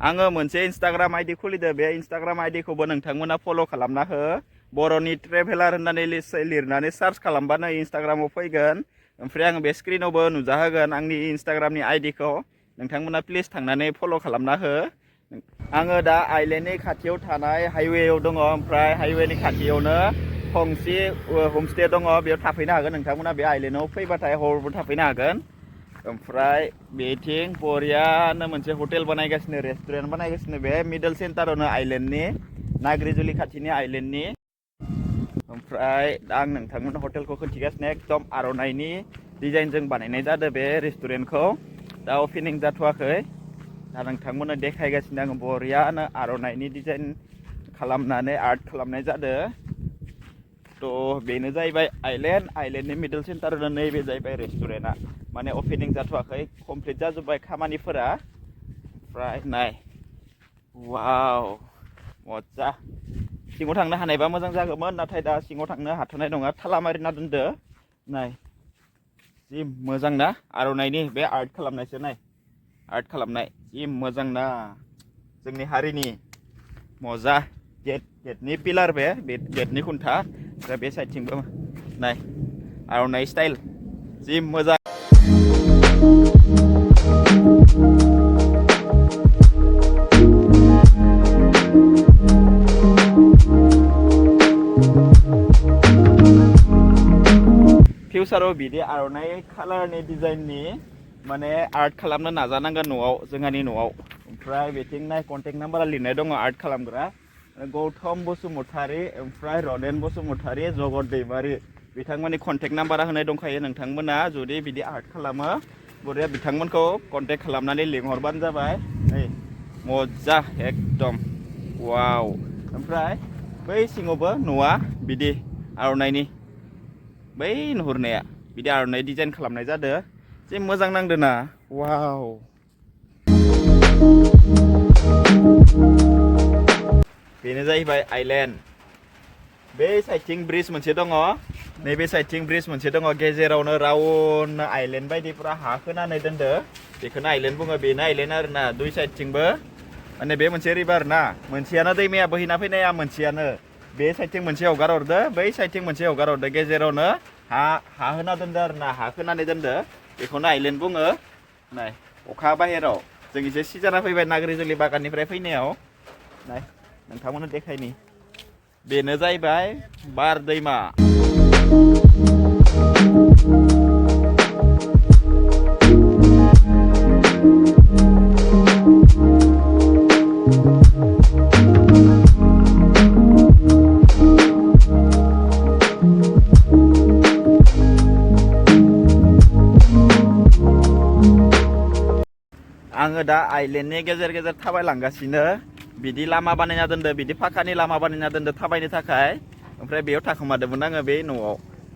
आङो मोनसे Instagram ID खुलिदो बे इन्स्टाग्राम आइडिखौबो नोंथांमोना फल' खालामना हो बर'नि ट्रेभेलार होननानै लिरनानै सार्च खालामबानो इन्स्टाग्रामाव फैगोन ओमफ्राय आङो बे स्क्रिनावबो नुजाहोगोन आंनि इन्स्टाग्रामनि आइडिखौ नोंथांमोना प्लिज थांनानै फल' खालामना हो आङो दा आइलेण्डनि खाथियाव थानाय हाइवेआव दङ ओमफ्राय हाइवेनि खाथियावनो गंसे हमस्टे दङ बेयाव थाफैनो हागोन नोंथांमोना बे आइलेण्डआव फैबाथाय हरबो थाफैनो हागोन ओमफ्राय बेथिं बरियानो मोनसे हटेल बानायगासिनो रेस्टुरेन्ट बानायगासिनो बे मिडल सेन्टारावनो आइलेण्डनि नाग्रिजुलि खाथिनि आइलेण्डनि ओमफ्राय आं नोंथांमोन हटेलखौ खोन्थिगासिनो एकदम आर'नाइनि डिजाइनजों बानायनाय जादों बे रेस्टुरेन्टखौ दा अपेनिं जाथ'वाखै दा नोंथांमोननो देखायगासिनो आङो बरियानो आर'नाइनि डिजाइन खालामनानै आर्ट खालामनाय जादों थ' बेनो जाहैबाय आइलेण्डनि मिडल सेन्टारावनो नैबे जाहैबाय रेस्टुरेन्टआ माने अपेनिं जाथ'वाखै कमप्लिट जाजोब्बाय खामानिफोरा ओमफ्राय नाय वाव मजा सिङाव थांनो हानायबा मोजां जागौमोन नाथाय दा सिङाव थांनो हाथ'नाय नङा थाला मारिना दोनदो नाय जि मोजां ना आर'नाइनि बे आर्ट खालामनायसो नाय आर्ट खालामनाय जि मोजां ना जोंनि हारिनि मजा गेटनि पिलार बे गेटनि खुन्था ओमफ्राय बे साइडथिंबो नाय आर'नाइ स्टाइल जि मोजां फिउचाराव बिदि आर'नाइ कालारनि डिजाइननि माने आर्ट खालामनो नाजानांगोन न'आव जोंहानि न'आव ओमफ्राय बेथिं नाय कन्टेक्ट नाम्बारा लिरनाय दङ आर्ट खालामग्रा गौतम बसुमतारी ओमफ्राय रनेन बसुमतारी जगत दैमारि बिथांमोननि कन्टेक्ट नाम्बारा होनाय दंखायो नोंथांमोना जुदि बिदि आर्ट खालामो बरिया बिथांमोनखौ कन्टेक्ट खालामनानै लिंहरबानो जाबाय नै मजा एकदम वाव ओमफ्राय बै सिङावबो न'आ बिदि आर'नाइनि बै नुहुरनाया बिदि आर'नाइ डिजाइन खालामनाय जादों जे मोजां नांदों ना वाव बेनो जाहैबाय आइलेण्ड बे साइडथिं ब्रिज मोनसे दङ नैबे साइडथिं ब्रिज मोनसे दङ गेजेरावनो राउन्ड आइलेण्ड बायदि पुरा हा खोनानै दोनदो बेखौनो आइलेण्ड बुङो बेनो आइलेण्ड आरोना दुइ साइडथिंबो माने बे मोनसे रिभार ना मोनसेयानो दैमाया बोहैना फैनाया मोनसेयानो बे साइडथिं मोनसे हगार हरदो बै साइडथिं मोनसे हगार हरदो गेजेरावनो हा होना दोनदो आरोना हा खोनानै दोनदो बेखौनो आइलेण्ड बुङो नाय अखा बाहेराव जों एसे सिजाना फैबाय नाग्रिजुलि बागाननिफ्राय फैनायाव नाय नोंथांमोननो देखायनि बेनो जाहैबाय बार दैमा आङो दा आइलेण्डनि गेजेर गेजेर थाबायलांगासिनो बिदि लामा बानायना दोनदो बिदि फाखानि लामा बानायना दोनदो थाबायनो थाखाय ओमफ्राय बेयाव थाखोमादोंमोन आङो बे न'आव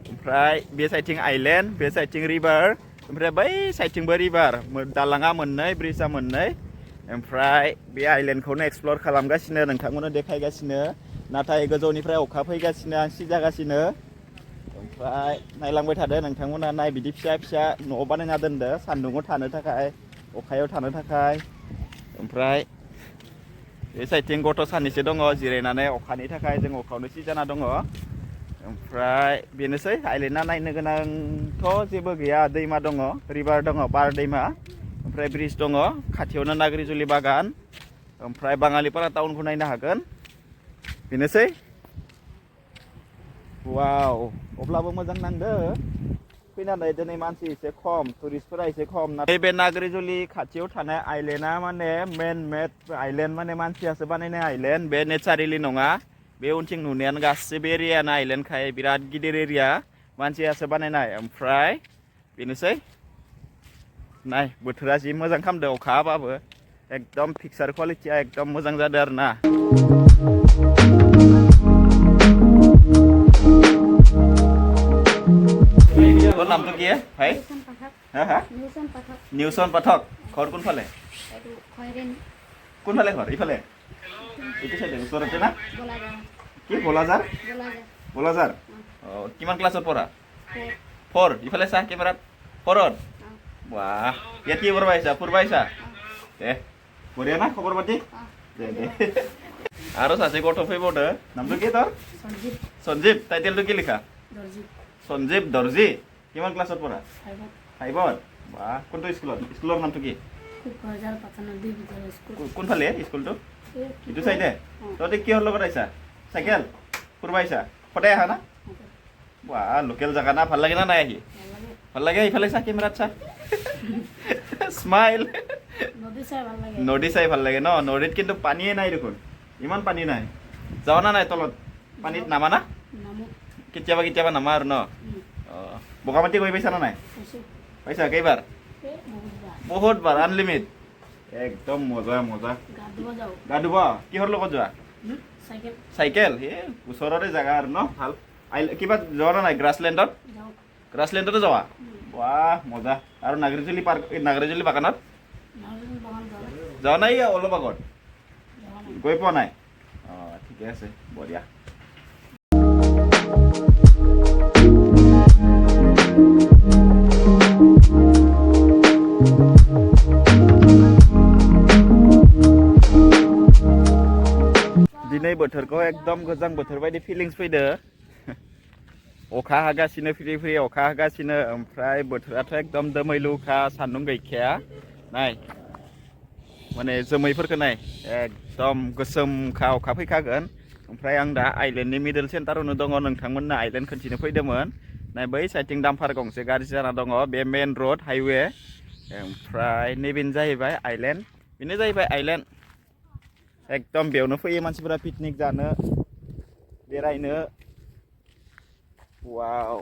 ओमफ्राय बे साइडथिं आइलेण्ड बे साइडथिं रिभार ओमफ्राय बै साइडथिंबो रिभार दालाङा मोननै ब्रिजआ मोननै ओमफ्राय बे आइलेण्डखौनो एक्सप्लर खालामगासिनो नोंथांमोननो देखायगासिनो नाथाय गोजौनिफ्राय अखा फैगासिनो आं सिजागासिनो ओमफ्राय नायलांबाय थादो नोंथांमोना नाय बिदि फिसा फिसा न' बानायना दोनदो सान्दुङाव थानो थाखाय अखायाव थानो थाखाय ओमफ्राय बे साइडथिं गथ' सानैसो दङ जिरायनानै अखानि थाखाय जों अखायावनो सिजाना दङ ओमफ्राय बेनोसै आइलेण्डआ नायनो गोनांथ' जेबो गैया दैमा दङ रिभार दङ बार दैमा ओमफ्राय ब्रिज दङ खाथियावनो नाग्रिजुलि बागान ओमफ्राय बाङालिपारा टाउनखौ नायनो हागोन बेनोसै वाव अब्लाबो मोजां नांदो फैनानै दिनै मानसि एसे खम टुरिस्टफोरा एसे खम नैबे नाग्रिजुलि खाथियाव थानाय आइलेण्डआ माने मेन मेड आइलेण्ड माने मानसियासो बानायनाय आइलेण्ड बे नेचारेलि नङा बे उनथिं नुनायानो गासिबो एरियानो आइलेण्डखाय बिराद गिदिर एरिया मानसियासो बानायनाय ओमफ्राय बेनोसै नाय बोथोरा जि मोजां खालामदों अखा हाबाबो एकदम पिक्सार क्वालिटिया एकदम मोजां जादों आरो ना তোর নাম তো কি ভাই হ্যাঁ হ্যাঁ নিউজন পাঠক ঘর কোন ফালে ঘর ইফালে এইটো চাইলে ওচৰতে না কি বলাজাৰ কিমান ক্লাছত পঢ়া 4 ইফালে চা কেমেৰাত 4ত বাহ ইয়াত কি পঢ়বা আহিছা ফুৰবা আহিছা बरिया ना खबर पाति दे आरो सासे गथ' फैबावदो नामটো কি তোর সঞ্জীৱ টাইটেলটো কি লিখা সঞ্জীৱ দৰ্জী কিমান ক্লাছত পঢ়া 5ত বাহ কোনটো স্কুলৰ নামটো কি কোনফালে স্কুলটো ইটো চাইডে তহঁতে কিহৰ লগত আহিছা চাইকেল ফুৰিব আহিছা সদায় আহা না বাহ লোকেল জাগা না ভাল লাগে না নাই আহি ভাল লাগে ইফালে চা কেমেৰাত চা স্মাইল নদী চাই ভাল লাগে ন নদীত কিন্তু পানীয়ে নাই দেখোন ইমান পানী নাই যাও না নাই তলত পানীত নামা না কেতিয়াবা কেতিয়াবা নামা আৰু ন বগামাটি গৈ পাইছা না নাই পাইছা কেইবাৰ বহুত বাৰ আনলিমিট একদম মজা মজা গা ধুব কিহৰ লগত যোৱা চাইকেল ওচৰতে জাগা আৰু ন ভাল কিবা যোৱা না নাই গ্ৰাছলেণ্ডতো যোৱা বাহ মজা আৰু নাগৰিজুলি বাগানত যোৱা নাই অলপ আগত গৈ পোৱা নাই ঠিকে আছে বঢ়িয়া दिनै बोथोरखौ एकदम गोजां बोथोर बायदि फिलिंस फैदो अखा हागासिनो फ्रि फ्रि अखा हागासिनो ओमफ्राय बोथोराथ' एकदम दोमैलुखा सान्दुं गैखाया नाय माने जोमैफोरखौ नाय एकदम गोसोमखा अखा फैखागोन ओमफ्राय आं दा आइलेन्डनि मिडल सेन्टारावनो दङ नोंथांमोननो आइलेन्ड खोन्थिनो फैदोंमोन नाय बै साइडथिं डाम्पार गंसे गाज्रि जाना दङ बे मेन रोड हाइवे ओमफ्राय नैबेनो जाहैबाय आइलेन्ड बेनो जाहैबाय आइलेन्ड एकदम बेयावनो फैयो मानसिफोरा पिकनिक जानो बेरायनो वाव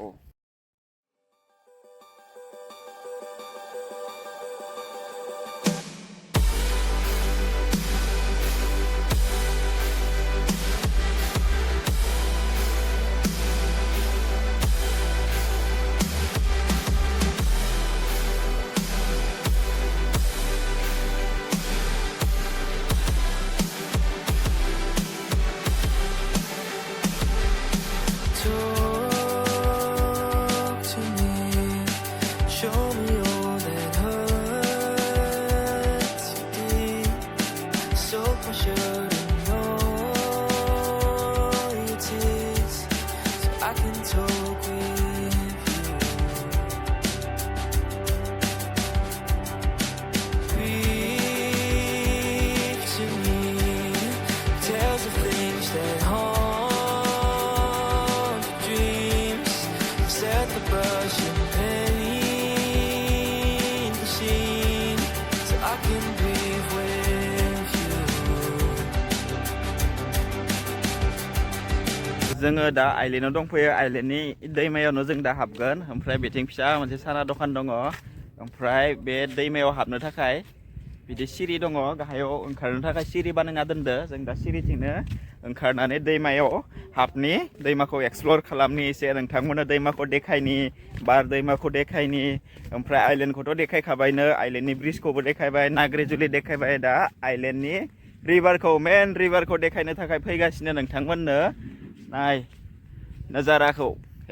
जोङो दा आइलेन्डआव दंफैयो आइलेन्डनि दैमायावनो जों दा हाबगोन ओमफ्राय बेथिं फिसा मोनसे साना दखान दङ ओमफ्राय बे दैमायाव हाबनो थाखाय बिदि सिरि दङ गाहायाव ओंखारनो थाखाय सिरि बानायना दोनदो जों दा सिरिथिंनो ओंखारनानै दैमायाव हाबनि दैमाखौ एक्सप्लर खालामनि एसे नोंथांमोननो दैमाखौ देखायनि बार दैमाखौ देखायनि ओमफ्राय आइलेन्डखौथ' देखायखाबायनो आइलेन्डनि ब्रिजखौबो देखायबाय नागरिजुलि देखायबाय दा आइलेन्डनि रिभारखौ मेन रिभारखौ देखायनो थाखाय फैगासिनो नोंथांमोननो नाय नजाराखौ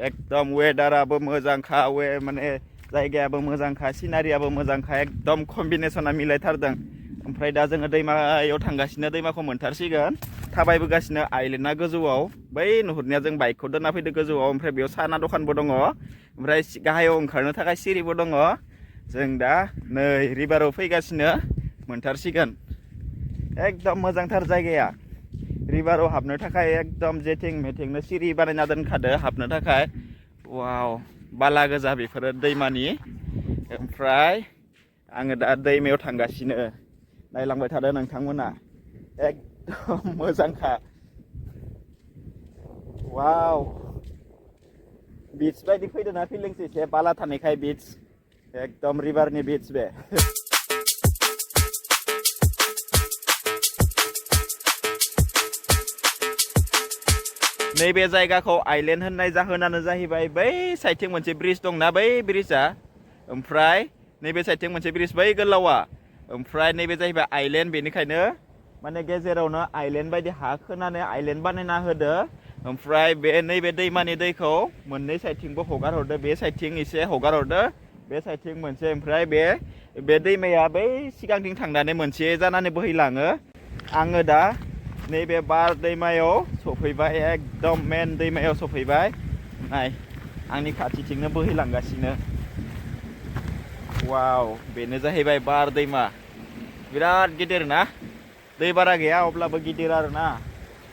एकदम वेदाराबो मोजांखा माने जायगायाबो मोजांखा सिनारियाबो मोजांखा एकदम कम्बिनेसना मिलायथारदों ओमफ्राय दा जोङो दैमायाव थांगासिनो दैमाखौ मोनथारसिगोन थाबायबोगासिनो आइलेन्डआ गोजौआव बै नुहुरनाया जों बाइकखौ दोनना फैदो गोजौआव ओमफ्राय बेयाव साना दखानबो दङ ओमफ्राय गाहायाव ओंखारनो थाखाय सिरिबो दङ जों दा नै रिभाराव फैगासिनो मोनथारसिगोन एकदम मोजांथार जायगाया रिभाराव हाबनो थाखाय एकदम जेथिं मेथिंनो सिरि बानायना दोनखादो हाबनो थाखाय वाव बाला गोजा बेफोरो दैमानि ओमफ्राय आङो दा दैमायाव थांगासिनो नायलांबाय थादो नोंथांमोना एकदम मोजांखा वाव बीच बायदि फैदोंना फिलिंस एसे बाला थानायखाय बीच एकदम रिभारनि बीच बे नैबे जायगाखौ आइलेन्ड होननाय जाहोनानो जाहैबाय बै साइडथिं मोनसे ब्रिज दंना बै ब्रिजआ ओमफ्राय नैबे साइडथिं मोनसे ब्रिज बै गोलावा ओमफ्राय नैबे जाहैबाय आइलेन्ड बेनिखायनो माने गेजेरावनो आइलेन्ड बायदि हा खोनानै आइलेन्ड बानायना होदो ओमफ्राय बे नैबे दैमानि दैखौ मोननै साइडथिंबो हगार हरदो बे साइडथिं एसे हगार हरदो बे साइडथिं मोनसे ओमफ्राय बे दैमाया बै सिगांथिं थांनानै मोनसे जानानै बोहैलाङो आङो दा नैबे बार दैमायाव सफैबाय एकदम मेन दैमायाव सफैबाय नाय आंनि खाथिथिंनो बोहैलांगासिनो वाव बेनो जाहैबाय बार दैमा बिराद गिदिर ना दै बारा गैया अब्लाबो गिदिर आरोना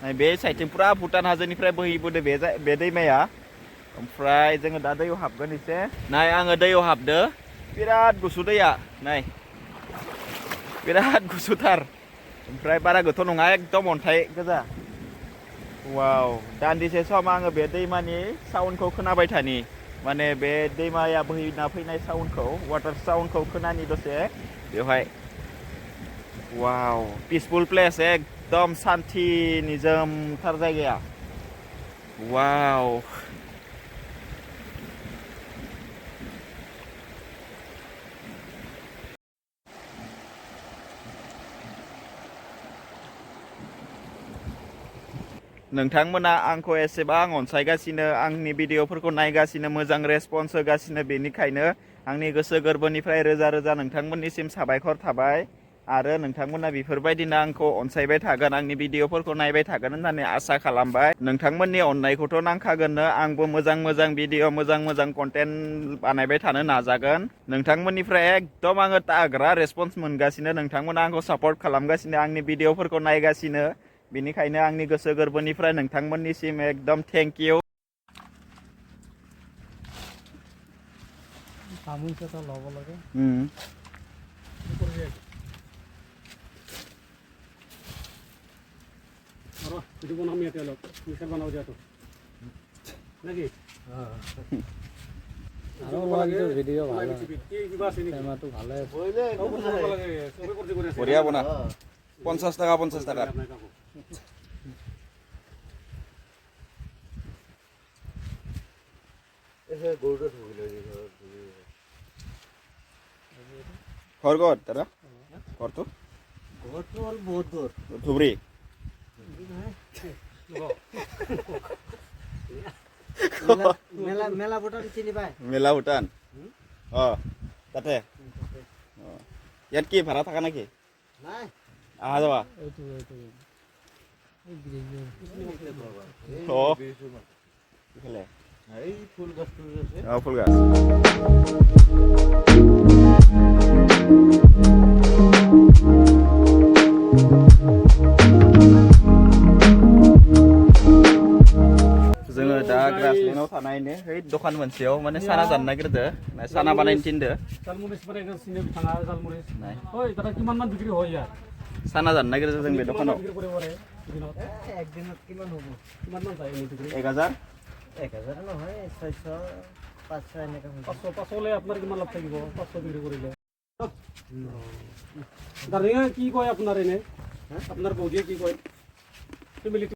नाय बे साइडथिं पुरा भुटान हाजोनिफ्राय बोहैबोदो बे दैमाया ओमफ्राय जोङो दा दैयाव हाबगोन एसे नाय आङो दैयाव हाबदो बिराद गुसु दैया नाय बिराद गुसुथार ओमफ्राय बारा गोथौ नङा एकदम अन्थाइ गोजा वाव दान्दिसे सम आङो बे दैमानि साउन्डखौ खोनाबाय थानि माने बे दैमाया बोहैना फैनाय साउन्डखौ वाटार साउन्डखौ खोनानि दसे बेवहाय वाव पिसफुल प्लेस एकदम सान्थि निजोमथार जायगाया वाव नोंथांमोना आंखौ एसेबां अनसायगासिनो आंनि भिडिअफोरखौ नायगासिनो मोजां रेसपन्स होगासिनो बेनिखायनो आंनि गोसो गोरबोनिफ्राय रोजा रोजा नोंथांमोननिसिम साबायखर थाबाय आरो नोंथांमोना बेफोरबायदिनो आंखौ अनसायबाय थागोन आंनि भिडिअफोरखौ नायबाय थागोन होननानै आसा खालामबाय नोंथांमोननि अननायखौथ' नांखागोननो आंबो मोजां भिडिअ मोजां कन्टेन्ट बानायबाय थानो नाजागोन नोंथांमोननिफ्राय एकदम आङो ताग्रा रेसपन्स मोनगासिनो नोंथांमोना आंखौ सापर्ट खालामगासिनो आंनि भिडिअफोरखौ नायगासिनो बेनिखायनो आंनि गोसो गोरबोनिफ्राय नोंथांमोननिसिम एकदम थेंक इउ বঢ়িয়া বনা 50 টাকা ঘর কত তারা ঘর তো বহুত দূর ধুবড়ি মেলা ভুটান চিনি পায় মেলা ভুটান তাতে ইয়াত কি ভাড়া থাকা নাকি নাই আহা যাওয়া ফুল গাছ जोङो दा ग्रासलेण्डआव थानायनो है दखान मोनसेयाव माने साना जानो नागिरदो साना बानायनो थिनदो साना जानो नागिरदो जों बे दखानाव 1000 নহয় 600 500 এনেকা 500 লে আপোনাৰ কিমান লাভ থাকিব 500 বিক্ৰী কৰিলে দাৰিয়া কি কয় আপোনাৰ এনে আপোনাৰ বৌদিয়ে কি কয়